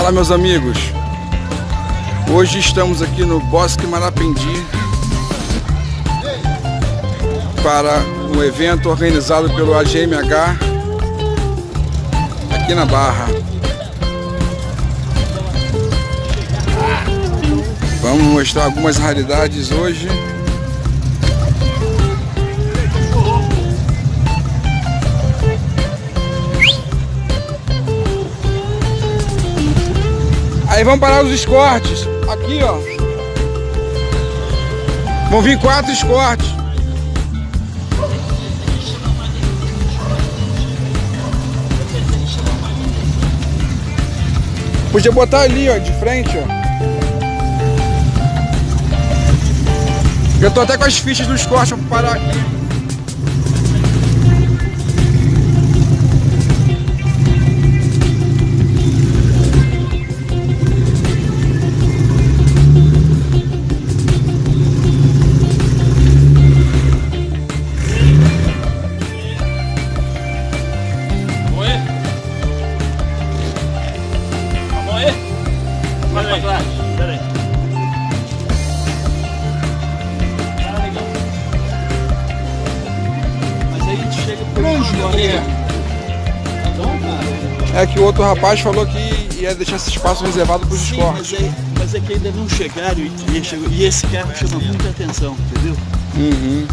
Fala, meus amigos, hoje estamos aqui no Bosque Marapendi para um evento organizado pelo AGMH aqui na Barra. Vamos mostrar algumas raridades hoje. Aí vamos parar os escortes. Aqui, ó. Vão vir 4 escortes. Podia botar ali, ó, de frente, ó. Eu tô até com as fichas do escorte pra parar aqui. Vai pra trás, pera aí. Mas aí a gente chega por onde? Tá bom, cara? É que o outro rapaz falou que ia deixar esse espaço reservado para os escortes. Mas é que ainda não chegaram e esse carro chama muita atenção, entendeu? Uhum.